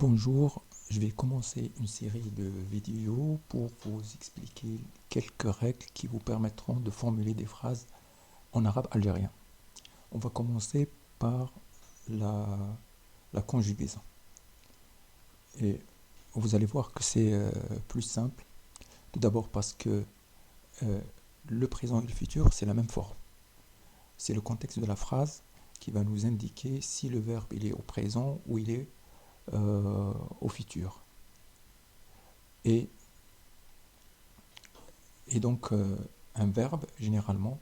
Bonjour, je vais commencer une série de vidéos pour vous expliquer quelques règles qui vous permettront de formuler des phrases en arabe algérien. On va commencer par la, la conjugaison. Et vous allez voir que c'est plus simple. Tout d'abord parce que euh, le présent et le futur, c'est la même forme. C'est le contexte de la phrase qui va nous indiquer si le verbe il est au présent ou il est au futur. Et Et donc, un verbe, généralement,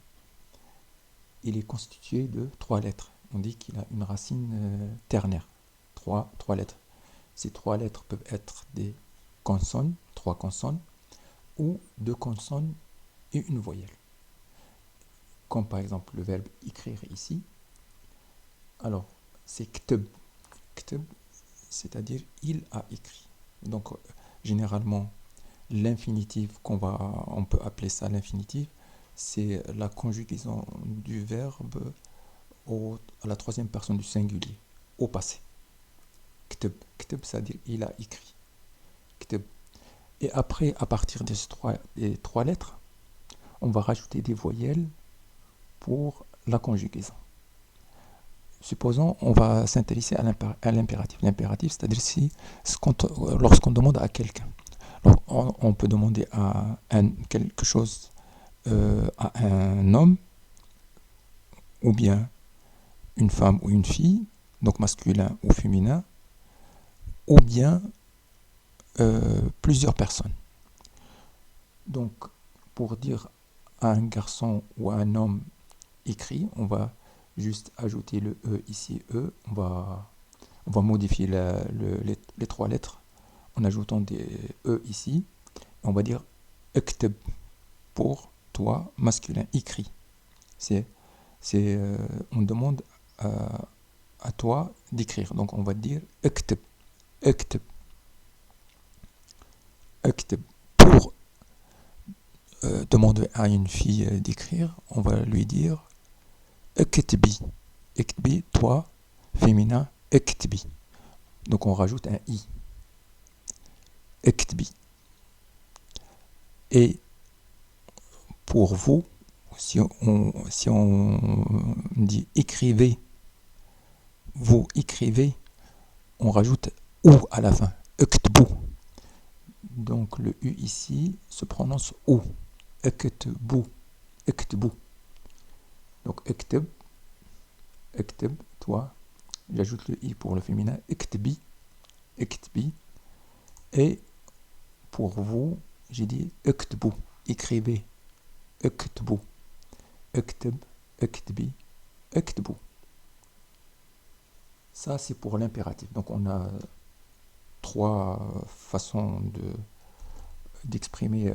il est constitué de trois lettres. On dit qu'il a une racine ternaire. Trois lettres. Ces trois lettres peuvent être des consonnes, trois consonnes, ou deux consonnes et une voyelle. Comme par exemple le verbe écrire ici. Alors, c'est kteb. Kteb, c'est-à-dire il a écrit. Donc, généralement, l'infinitif on peut appeler ça l'infinitif, c'est la conjugaison du verbe à la troisième personne du singulier, au passé. Kteb, kteb, c'est-à-dire il a écrit. Kteb. Et après, à partir des trois lettres, on va rajouter des voyelles pour la conjugaison. Supposons, on va s'intéresser à l'impératif. L'impératif, c'est-à-dire lorsqu'on demande à quelqu'un. On peut demander à quelque chose à un homme, ou bien une femme ou une fille, donc masculin ou féminin, ou bien plusieurs personnes. Donc, pour dire à un garçon ou à un homme écrit, on va juste ajouter le E ici, E. On va modifier les trois lettres en ajoutant des E ici. On va dire ekteb pour toi, masculin, écrit. On demande à toi d'écrire. Donc, on va dire ekteb, ekteb, ekteb. Pour demander à une fille d'écrire, on va lui dire ektbi. Ektbi, toi, féminin, ektbi. Donc on rajoute un i. Ektbi. Et pour vous, si on dit écrivez, vous écrivez, on rajoute ou à la fin. Ektbu. Donc le u ici se prononce ou. Ektbu. Ektbu. Donc ekteb, ekteb, toi. J'ajoute le i pour le féminin. Ektbi. Ektbi. Et pour vous, j'ai dit ektbu. Écrivez. Ektbu. Ekteb, ektbi, ektbu. Ça, c'est pour l'impératif. Donc, on a trois façons d'exprimer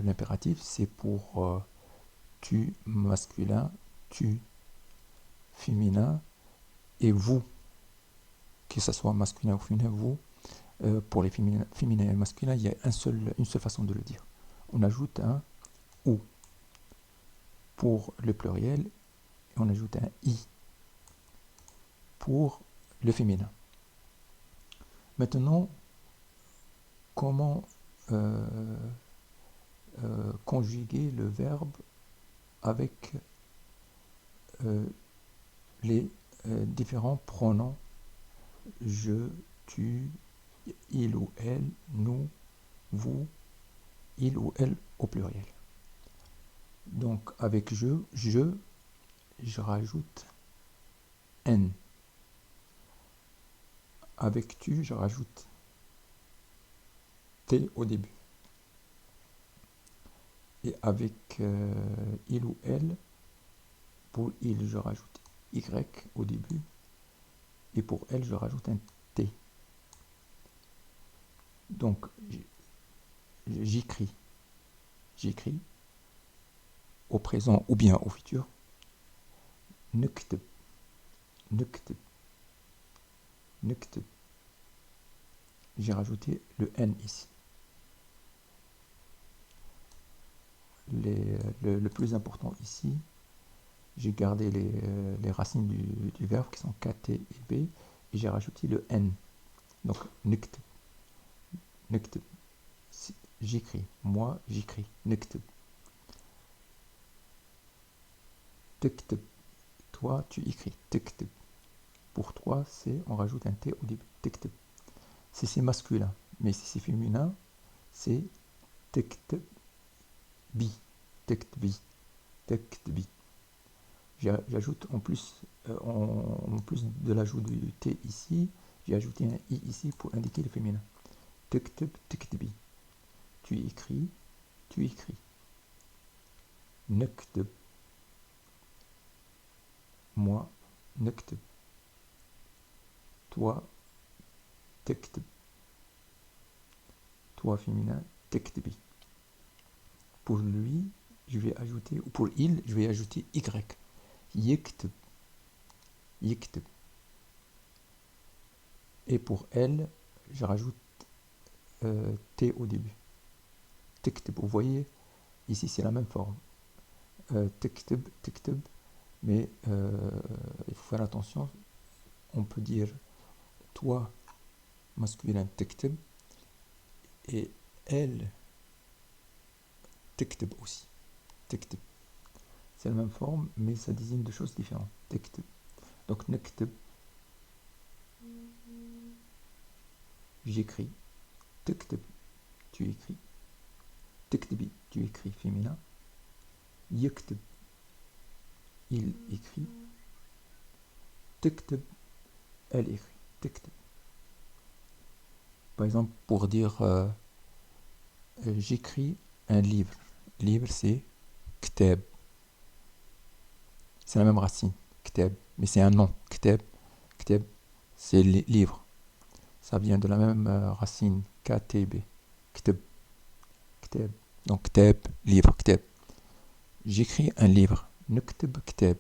l'impératif. C'est pour tu masculin, tu féminin et vous, que ce soit masculin ou féminin, vous. Pour les féminins et masculins, il y a une seule façon de le dire. On ajoute un ou pour le pluriel et on ajoute un i pour le féminin. Maintenant, comment conjuguer le verbe avec les différents pronoms je, tu, il ou elle, nous, vous, il ou elle au pluriel. Donc avec je rajoute n. Avec tu, je rajoute t au début. Et avec il ou elle, pour il, je rajoute y au début. Et pour elle, je rajoute un t. Donc, j'écris. J'écris au présent ou bien au futur. Nukteb. Nukteb. Nukteb. J'ai rajouté le n ici. Le plus important ici, j'ai gardé les racines du verbe qui sont kt et b et j'ai rajouté le n. Donc, نكتب, نكتب. J'écris. Moi, j'écris. نكتب. تكتب. Toi, tu écris. تكتب. Pour toi, c'est, on rajoute un T au début. تكتب. Si c'est masculin, mais si c'est féminin, c'est تكتبي. تكتبي. تكتبي. J'ajoute en plus, en plus de l'ajout du T ici, j'ai ajouté un I ici pour indiquer le féminin. تكتب تكتبي. Tu écris, tu écris. نكتب. Moi, نكتب. Toi, تكتب. Toi féminin, تكتبي. Pour lui, je vais ajouter, ou pour il, je vais ajouter Y. يكتب. يكتب. Et pour elle, je rajoute T au début. تكتب. Vous voyez, ici c'est la même forme. تكتب, تكتب. Mais il faut faire attention. On peut dire toi masculin تكتب et elle تكتب aussi. تكتب. C'est la même forme, mais ça désigne deux choses différentes. تكتب. Donc نكتب, j'écris. تكتب, tu écris. تكتبي, tu écris féminin. يكتب, il écrit. تكتب, elle écrit. تكتب. Par exemple, pour dire j'écris un livre. Livre, c'est كتاب. C'est la même racine, كتاب, mais c'est un nom. كتاب, كتاب, c'est livre. Ça vient de la même racine, KTB. كتب, كتاب. Donc كتاب, livre, كتاب. J'écris un livre. نكتب كتاب.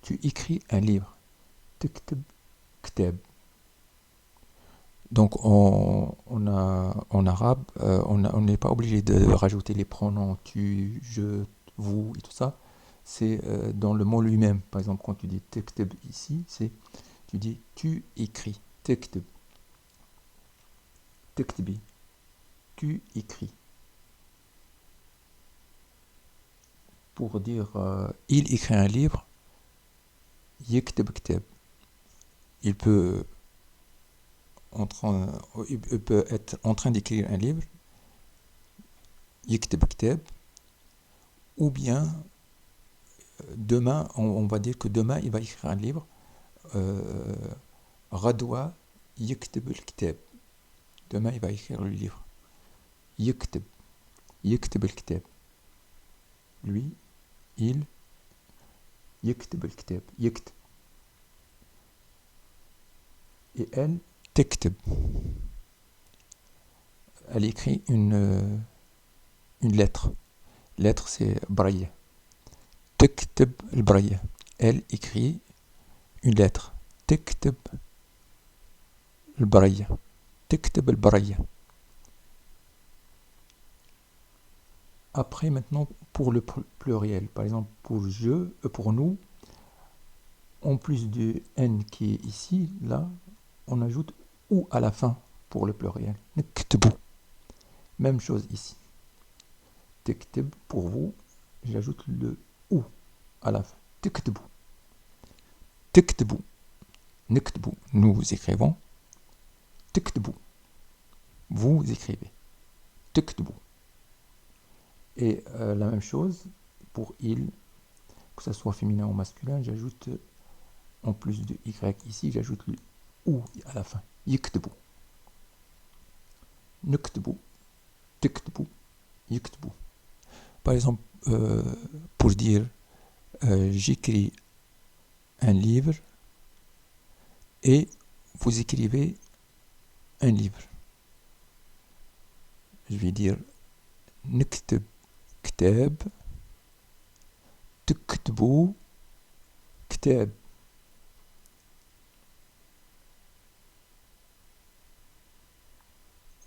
Tu écris un livre. تكتب كتاب. Donc en arabe, on n'est pas obligé de rajouter les pronoms tu, je, vous et tout ça. C'est dans le mot lui-même. Par exemple, quand tu dis tekteb ici, c'est tu dis tu écris. Tekteb. Tektebi. Tu écris. Pour dire il écrit un livre, yekteb kteb. Il peut être en train d'écrire un livre, yekteb kteb, ou bien demain, on va dire que demain il va écrire un livre. غدوة يكتب الكتاب. Demain il va écrire le livre. يكتب. يكتب الكتاب. Lui, il يكتب الكتاب. يكتب. Et elle تكتب. Elle écrit une lettre. Lettre c'est braille. تكتب البرية. Elle écrit une lettre. تكتب البرية. تكتب البرية. Après, maintenant, pour le pluriel, par exemple, pour je, pour nous, en plus du N qui est ici, là, on ajoute ou à la fin pour le pluriel. نكتبوا. Même chose ici. تكتب pour vous, j'ajoute le ou à la fin. تكتبوا. تكتبوا. نكتبوا. Nous écrivons. تكتبوا. Vous écrivez. تكتبوا. Et la même chose pour il, que ce soit féminin ou masculin, j'ajoute en plus de Y ici, j'ajoute le ou à la fin. يكتبوا. نكتبوا. تكتبوا. يكتبوا. Par exemple, pour dire j'écris un livre et vous écrivez un livre. Je vais dire نكتب كتاب. تكتبوا كتاب.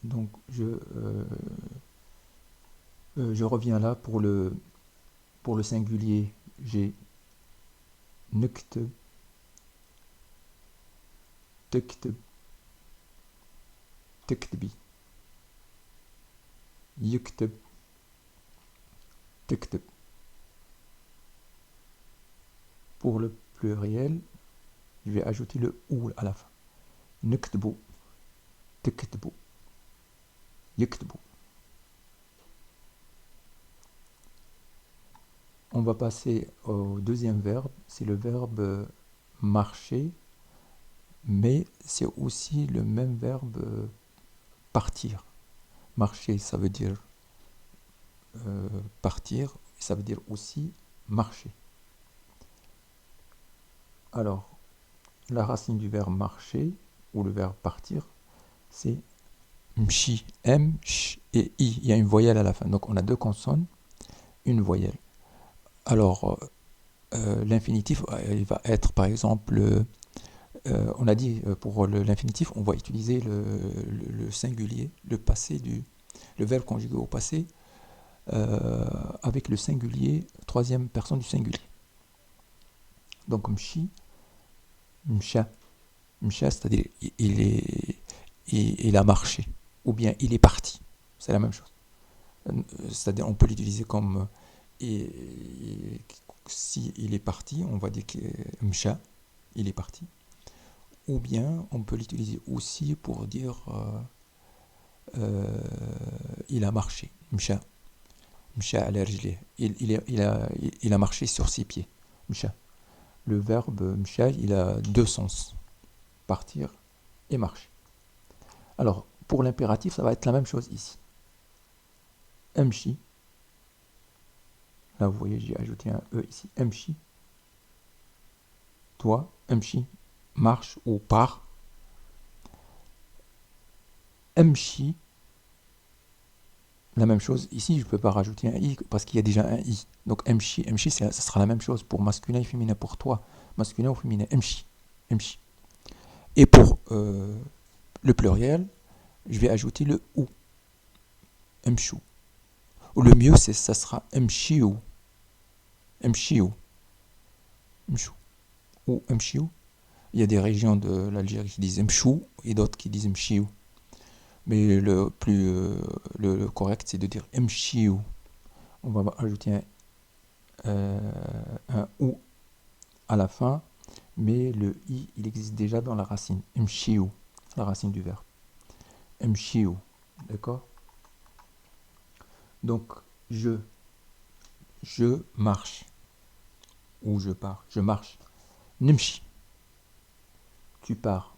Donc je reviens là pour le singulier. J'ai نكتب. تكتب. تكتبي. يكتب. تكتب. Pour le pluriel, je vais ajouter le ou à la fin. نكتبوا. تكتبوا. يكتبوا. On va passer au deuxième verbe, c'est le verbe marcher, mais c'est aussi le même verbe partir. Marcher, ça veut dire partir, ça veut dire aussi marcher. Alors, la racine du verbe marcher, ou le verbe partir, c'est mchi, m, ch et i. Il y a une voyelle à la fin, donc on a deux consonnes, une voyelle. Alors, l'infinitif, il va être par exemple, on a dit pour l'infinitif, on va utiliser le singulier, le passé le verbe conjugué au passé, avec le singulier, troisième personne du singulier. Donc, mchi, mcha, mcha, c'est-à-dire il a marché, ou bien il est parti, c'est la même chose. C'est-à-dire on peut l'utiliser comme si il est parti, on va dire que mcha, il est parti. Ou bien on peut l'utiliser aussi pour dire il a marché, mcha, mcha ala rijlih, il a marché sur ses pieds, mcha. Le verbe mcha, il a deux sens, partir et marcher. Alors pour l'impératif, ça va être la même chose ici. Amshi. Là, vous voyez, j'ai ajouté un E ici. Amshi. Toi, amshi, marche ou part. Amshi. La même chose. Ici, je ne peux pas rajouter un I parce qu'il y a déjà un I. Donc, amshi, amshi, ça sera la même chose pour masculin et féminin. Pour toi, masculin ou féminin. Amshi. Amshi. Et pour le pluriel, je vais ajouter le ou. Amshu. Ou le mieux, ça sera amshiu. Amshiu. Amshu. Ou amshiu. Il y a des régions de l'Algérie qui disent mchou et d'autres qui disent mchiou. Mais le correct, c'est de dire mchiou. On va ajouter un ou à la fin, mais le i, il existe déjà dans la racine. Mchiou, la racine du verbe. Mchiou, d'accord? Donc, je marche. Ou je pars. Je marche. Nimchi. Tu pars.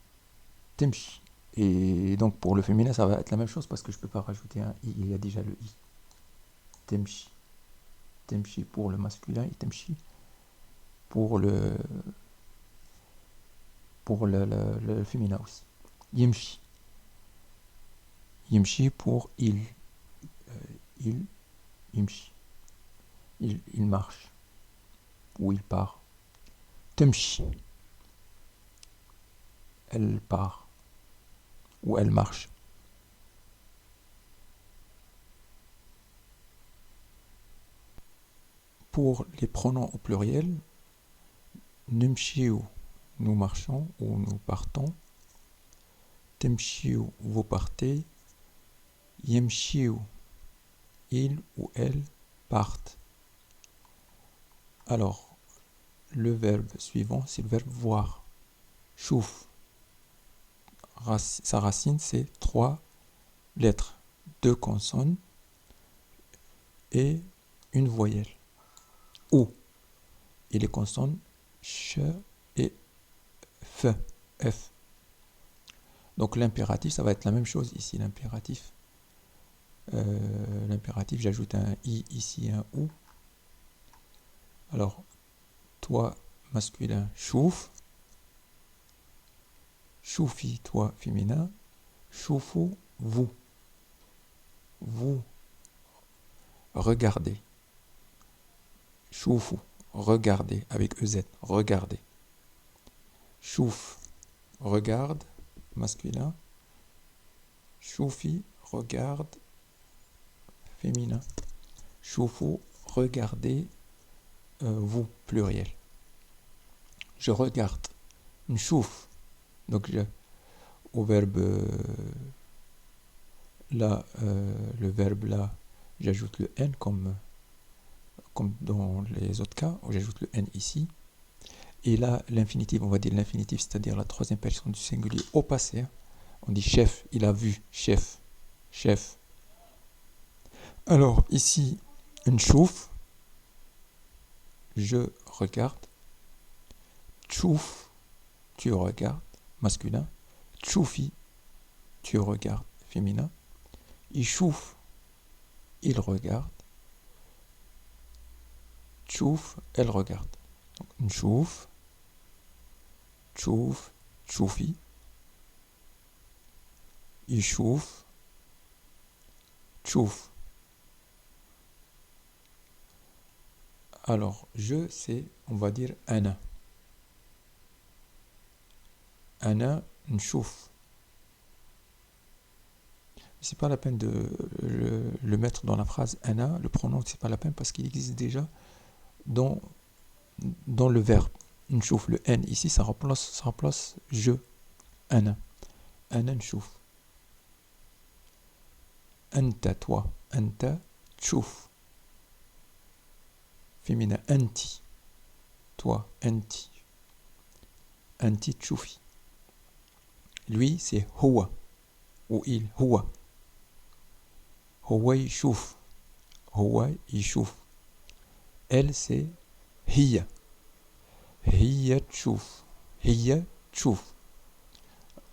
Timchi. Et donc pour le féminin, ça va être la même chose parce que je ne peux pas rajouter un i, il y a déjà le i. Temchi. Temchi pour le masculin et temchi pour le féminin aussi. Yemchi. Yemchi pour il. Il. Yemchi. Il marche. Ou il part. Temchi. Elle part. Ou elle marche. Pour les pronoms au pluriel, numchiu, nous marchons ou nous partons. Temchiu, vous partez. Yemchiu, il ou elle partent. Alors, le verbe suivant, c'est le verbe voir. Chouf. Sa racine, c'est 3 lettres, 2 consonnes et une voyelle. Ou. Et les consonnes ch et f. F. Donc l'impératif, ça va être la même chose ici. L'impératif, j'ajoute un i ici, un ou. Alors, toi, masculin, chouf. Choufi, toi, féminin. Choufou, vous. Vous regardez. Choufou, regardez, avec EZ, regardez. Chouf, regarde, masculin. Choufi, regarde, féminin. Choufou, regardez, vous, pluriel. Je regarde. Nchouf. Donc, au verbe là, le verbe là, j'ajoute le N comme dans les autres cas, où j'ajoute le N ici. Et là, l'infinitif, on va dire l'infinitif, c'est-à-dire la troisième personne du singulier au passé. Hein. On dit chef, il a vu, chef, chef. Alors ici, nchouf, je regarde. Tchouf, tu regardes, masculin. Tchoufi, tu regardes, féminin. Ichouf, il regarde. Tchouf, elle regarde. Donc, nchouf, tchouf, tchoufi. Ichouf, tchouf. Alors, je, c'est, on va dire, ana. Ana, nchouf. C'est pas la peine de le mettre dans la phrase ana, le pronom, c'est pas la peine parce qu'il existe déjà dans le verbe. Nchouf, le n ici, ça remplace je, ana. Ana nchouf. Anta, toi. Anta, tchouf. Féminin, anti. Toi, anti. Anti, tchoufi. Lui, c'est huwa. Ou il, huwa. Huwa ychouf. Huwa ychouf. Elle, c'est hiya. Hiya tchouf. Hiya tchouf.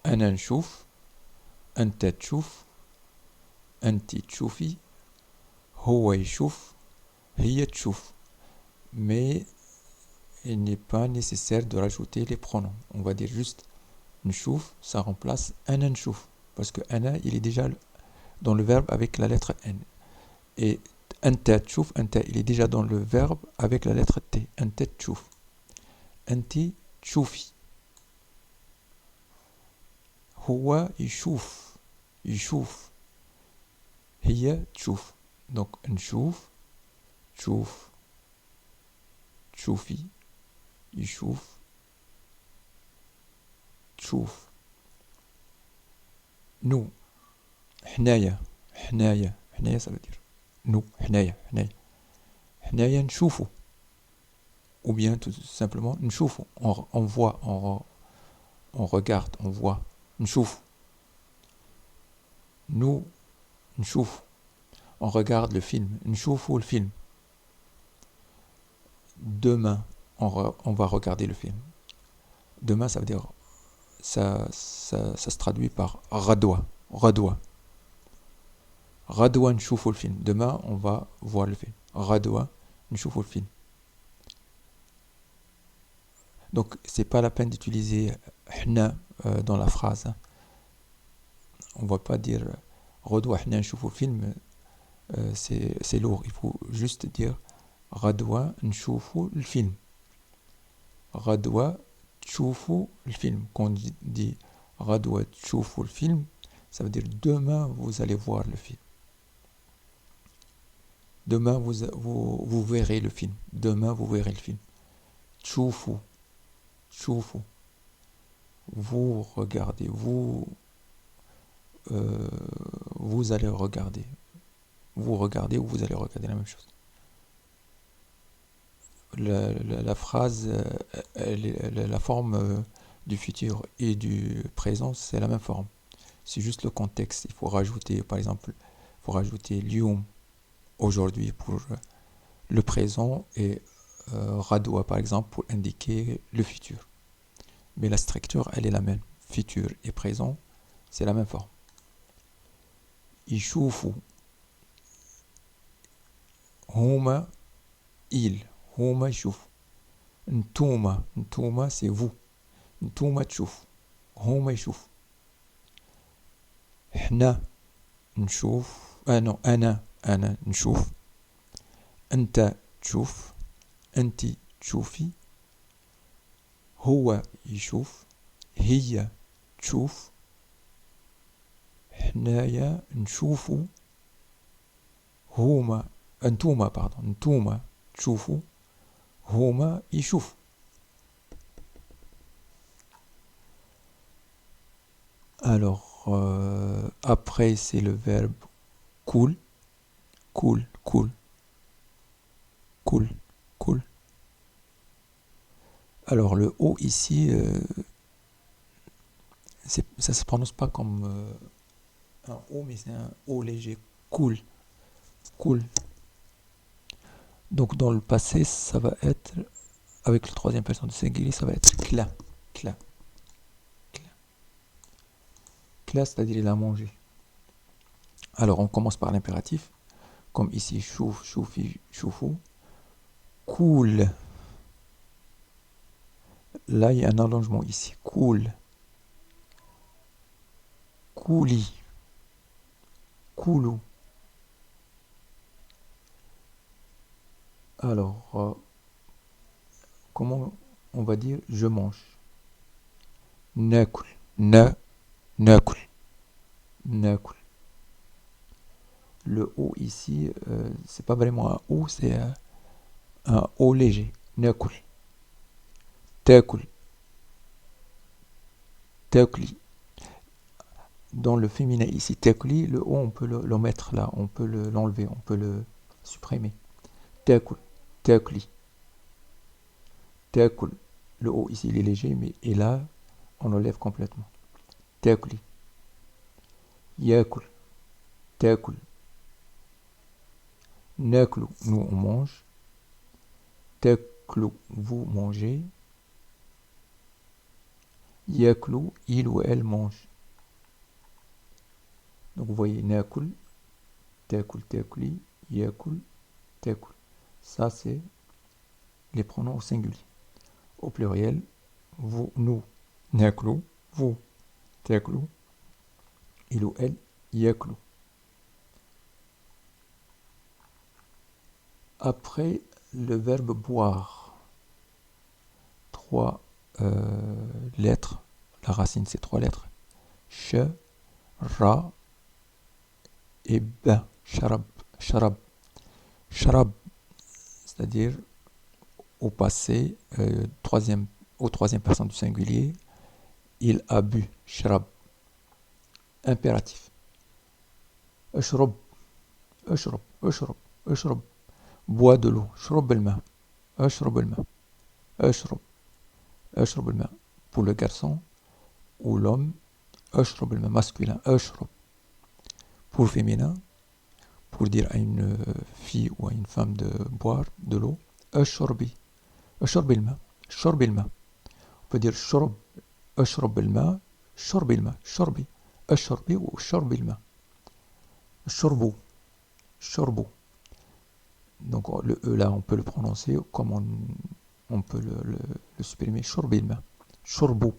Ana nchouf. Anta tchouf. Anti tchoufi. Huwa ychouf. Hiya tchouf. Mais il n'est pas nécessaire de rajouter les pronoms. On va dire juste nchouf, ça remplace ana nchouf. Parce que ana, il est déjà dans le verbe avec la lettre N. Et anta tchouf, anta, il est déjà dans le verbe avec la lettre T. Anta tchouf. Anti tchoufi. Huwa ychouf. Ychouf. Hiya tchouf. Donc nchouf, tchouf, tchoufi, ychouf, tchouf. Nous, hnaya, hnaya, hnaya ça veut dire nous, hnaya, hnaya. Hnaya nchoufu. Ou bien tout simplement nchoufu. On voit, on regarde, on voit. Nchoufu. Nous, nchoufu. On regarde le film. Nchoufu le film. Demain, on va regarder le film. Demain, ça veut dire ça se traduit par radwa. Radwa. Radwa nchoufu le film. Demain, on va voir le film. Radwa nchoufu le film. Donc, c'est pas la peine d'utiliser hna dans la phrase. Hein. On va pas dire radwa hna nchoufu le film. C'est lourd. Il faut juste dire radwa nchoufu le film. Radwa tchoufu le film. Quand on dit radwa tchoufu le film, ça veut dire demain vous allez voir le film. Demain vous verrez le film. Demain vous verrez le film. Tchoufu. Tchoufu. Vous regardez. Vous allez regarder. Vous regardez ou vous allez regarder la même chose. La phrase, la forme du futur et du présent, c'est la même forme. C'est juste le contexte. Il faut rajouter, par exemple, il faut rajouter lium aujourd'hui pour le présent et radwa, par exemple, pour indiquer le futur. Mais la structure, elle est la même. Futur et présent, c'est la même forme. Ishufu. Huma, il. Huma yshuf. Ntouma. Ntouma, c'est vous. Ntouma tchouf. Huma yshuf. Hna. Nchouf. Ah non, ana. Ana nchouf. Anta tchouf. Anti tchoufi. Huwa yshuf. Hiya tchouf. Hnaya nchoufu. Huma. Ntouma, pardon. Ntouma tchoufu. Huma yshuf. Alors, après, c'est le verbe cool, cool, cool, cool, cool. Alors, le O ici, ça se prononce pas comme un O, mais c'est un O léger. Cool, cool. Donc, dans le passé, ça va être, avec le troisième personne du singulier, ça va être cla, cla, cla. Cla, c'est-à-dire il a mangé. Alors, on commence par l'impératif, comme ici, chouf, choufi, choufou. Cool. Là, il y a un allongement ici. Cool. Couli. Coulou. Alors, comment on va dire je mange? Nakul. Ne, nakul. Nakul. Le O ici, c'est pas vraiment un O, c'est un O léger. Nakul. Takul. Takli. Dans le féminin ici, takli, le O, on peut le mettre là, on peut l'enlever, on peut le supprimer. Takul. Takli. Takul. Le O ici, il est léger, mais et là, on le lève complètement. Takli. Yakul. Takul. Naklu, nous on mange. Taklu, vous mangez. Yaklu, il ou elle mange. Donc vous voyez nakul, takul, takli, yakul, takul. Ça c'est les pronoms au singulier. Au pluriel, vous, nous, naklu, vous, taklu, il ou elle, yaklu. Après le verbe boire, trois lettres. La racine c'est trois lettres. Ch, ra et ben. Sharab, sharab, sharab, c'est-à-dire au passé, au troisième personne du singulier, il a bu. Sharab. Impératif. اشرب, اشرب, اشرب, اشرب. Bois de l'eau. شرب الماء. اشرب الماء. اشرب. اشرب الماء. Pour le garçon ou l'homme, اشرب الماء masculin. اشرب. Pour le féminin, pour dire à une fille ou à une femme de boire de l'eau, اشربي. اشرب الماء. شرب الماء. On peut dire شرب. اشرب الماء. شرب الماء. شربي. اشربي ou شرب الماء. شربو. شربو. Donc le E là, on peut le prononcer comme on peut le supprimer. شرب الماء. شربو.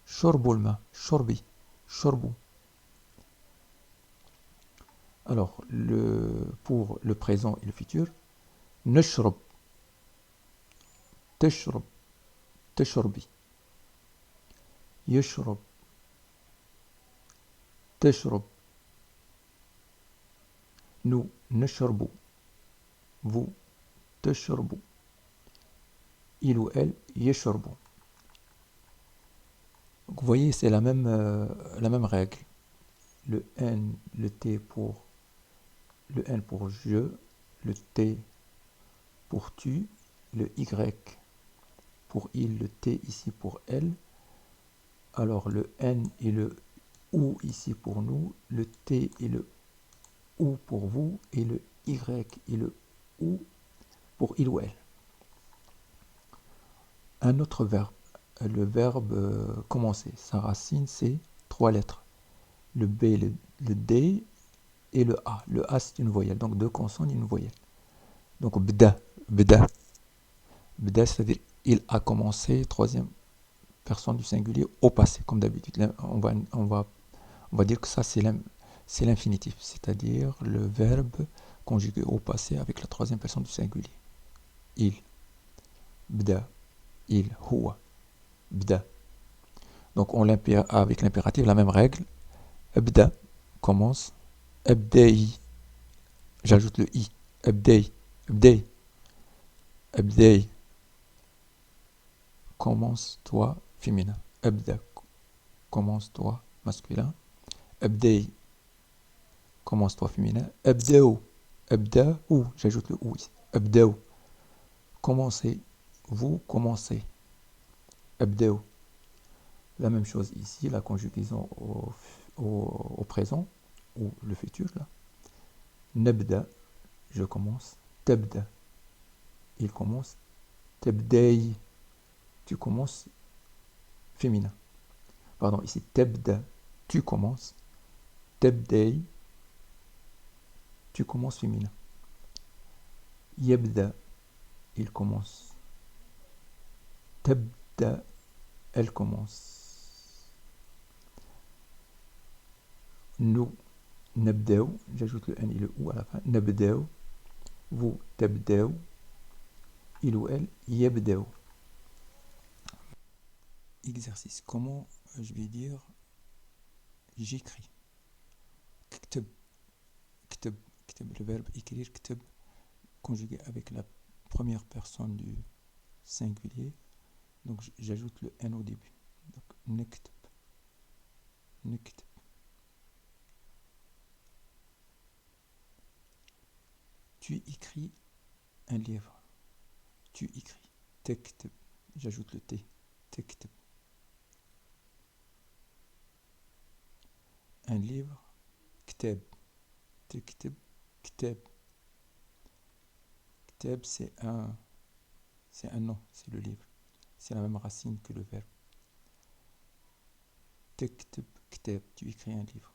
شربو الماء. شربي. شربو. Alors, pour le présent et le futur, نشرب. تشرب. تشربي. يشرب. تشرب. Nous نشرب. Vous تشربوا. Il ou elle يشربوا. Donc, vous voyez, c'est la même règle. Le N, le T pour le N pour je, le T pour tu, le Y pour il, le T ici pour elle. Alors le N et le OU ici pour nous, le T et le OU pour vous, et le Y et le OU pour il ou elle. Un autre verbe, le verbe commencer, sa racine c'est trois lettres. Le B, le D et le A. Le A c'est une voyelle, donc deux consonnes et une voyelle. Donc bda, bda. Bda c'est-à-dire il a commencé, troisième personne du singulier au passé, comme d'habitude. On va dire que ça c'est l'infinitif, c'est-à-dire le verbe conjugué au passé avec la troisième personne du singulier. Il, bda, il, huwa, bda. Donc avec l'impératif, la même règle. Bda, commence. Abdei, j'ajoute le i. Abdei, abdei, abdei. Commence-toi, féminin. Abda, commence-toi, masculin. Abdei, commence-toi féminin. Abdeu, abda, ou, j'ajoute le ou ici. Abdeu, commencez, vous commencez. Abdeu. La même chose ici, la conjugaison au présent, ou le futur, là. Nabda, je commence. Tabda, il commence. Tabdei, tu commences féminin. Pardon, ici, tabda, tu commences. Tabdei, tu commences féminin. Yabda, il commence. Tabda, elle commence. Nous, nabdeu, j'ajoute le n et le ou à la fin. Nabdeu, vous, tabdeu, il ou elle, yabdeu. Exercice. Comment je vais dire j'écris. Kteb, kteb, kteb, le verbe écrire, kteb, conjugué avec la première personne du singulier. Donc j'ajoute le n au début. Donc nekteb, nekteb. Tu écris un livre. Tu écris. Tekteb. J'ajoute le t. Tekteb. Un livre. Kteb. Tekteb. Kteb. Kteb, c'est un nom, c'est le livre. C'est la même racine que le verbe. Tekteb. Kteb. Tu écris un livre.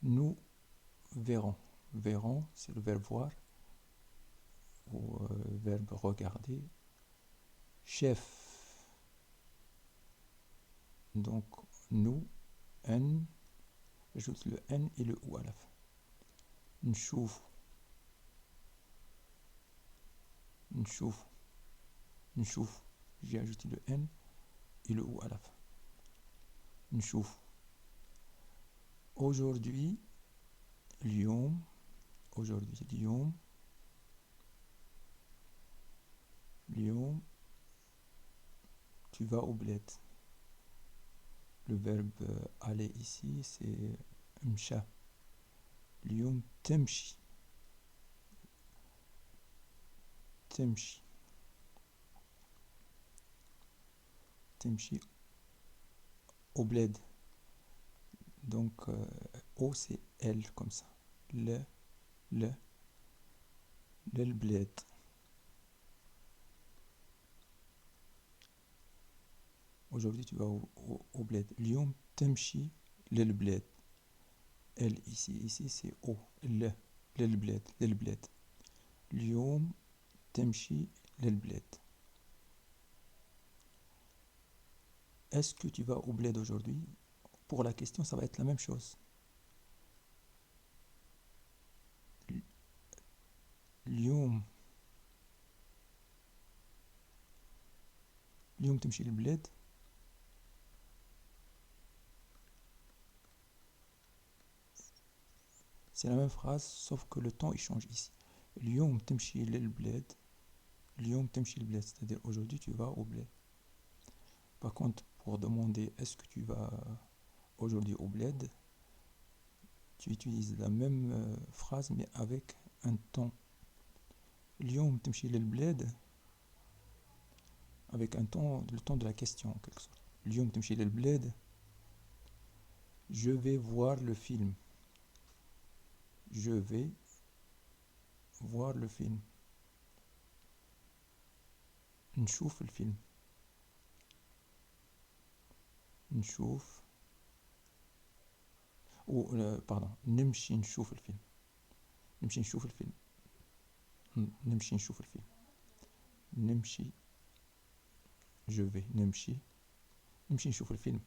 Nous verrons. Verrons, c'est le verbe voir. Ou verbe regarder. Chef. Donc, nous, n, j'ajoute le n et le ou à la fin. نشوف نشوف نشوف, j'ai ajouté le n et le ou à la fin. نشوف. Aujourd'hui, اليوم, aujourd'hui, اليوم, اليوم, tu vas au bled. Le verbe aller ici, c'est مشى. اليوم تمشي. تمشي. تمشي au bled. Donc, O c'est L comme ça. Le bled. Aujourd'hui, tu vas au bled. اليوم تمشي للبلاد. L ici c'est O. للبلاد. للبلاد. اليوم تمشي للبلاد. Est-ce que tu vas au bled aujourd'hui? Pour la question, ça va être la même chose. اليوم تمشي للبلاد. C'est la même phrase, sauf que le temps il change ici. اليوم تمشي للبلاد. اليوم تمشي للبلاد, c'est-à-dire aujourd'hui tu vas au bled. Par contre, pour demander est-ce que tu vas aujourd'hui au bled, tu utilises la même phrase mais avec un temps. اليوم تمشي للبلاد, avec un temps, le temps de la question en quelque sorte. اليوم تمشي للبلاد. Je vais voir le film. Je vais voir le film. نشوف الفيلم. نشوف ou pardon, نمشي نشوف الفيلم. نمشي نشوف الفيلم. نمشي نشوف الفيلم. نمشي, je vais, نمشي نشوف الفيلم.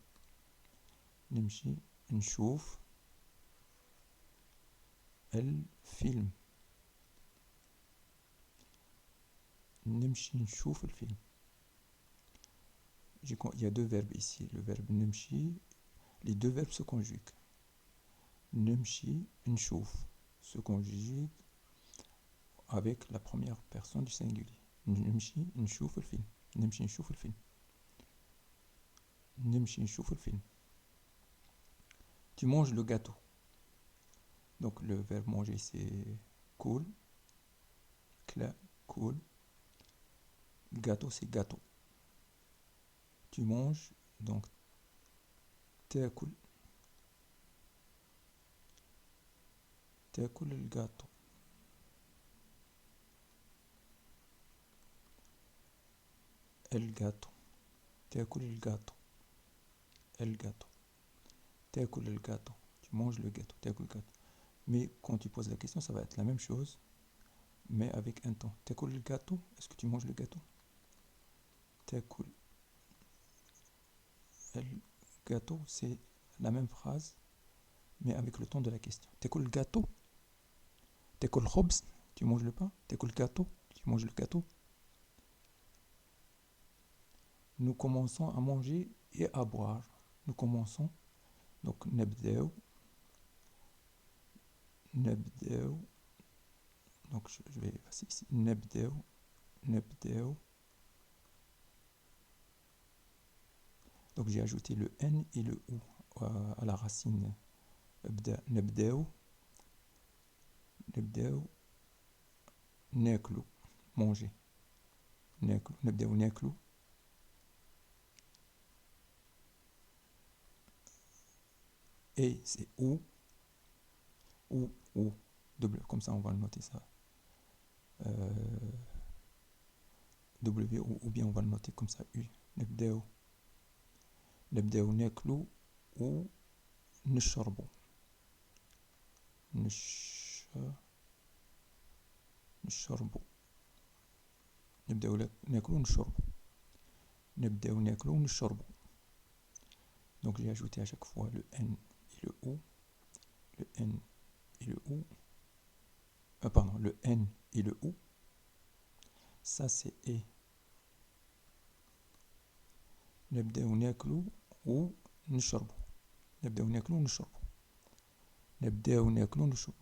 نمشي نشوف الفيلم. نمشي نشوف الفيلم. Il y a deux verbes ici. Le verbe نمشي, les deux verbes se conjuguent. نمشي نشوف se conjugue avec la première personne du singulier. نمشي نشوف الفيلم. نمشي نشوف الفيلم. نمشي نشوف الفيلم. Tu manges le gâteau. Donc le verbe manger c'est كول, كلا, كول. Le gâteau c'est gâteau. Tu manges, donc تاكل. تاكل الجاتو. الجاتو. تاكل الجاتو. الجاتو. تاكل الجاتو. Tu manges le gâteau. تاكل le gâteau. Mais quand tu poses la question, ça va être la même chose, mais avec un temps. تاكل le gâteau. Est-ce que tu manges le gâteau? تاكل le gâteau, c'est la même phrase, mais avec le ton de la question. تاكل le gâteau. تاكل الخبز. Tu manges le pain. تاكل le gâteau. Tu manges le gâteau. Nous commençons à manger et à boire. Nous commençons. Donc, نبدأ. نبدأ. Donc, je vais effacer ici. نبدأ. نبدأ. Donc, j'ai ajouté le N et le OU à la racine. نبدأ. نبدأ. ناكل. Manger. ناكل. نبدأ ناكل. Et c'est ou, double, comme ça on va noter ça. W ou bien on va le noter comme ça, U. نبدأ. نبدأ ناكل و نشرب. نشرب. نبدأ ناكل ونشرب. نبدأ ناكل ونشرب. Donc j'ai ajouté à chaque fois le N et le O. Le N et le O. Pardon, le N et le O. Ça c'est E. نبدأ ناكل ونشرب. نبدأ ناكل ونشرب. نبدأ ناكل ونشرب.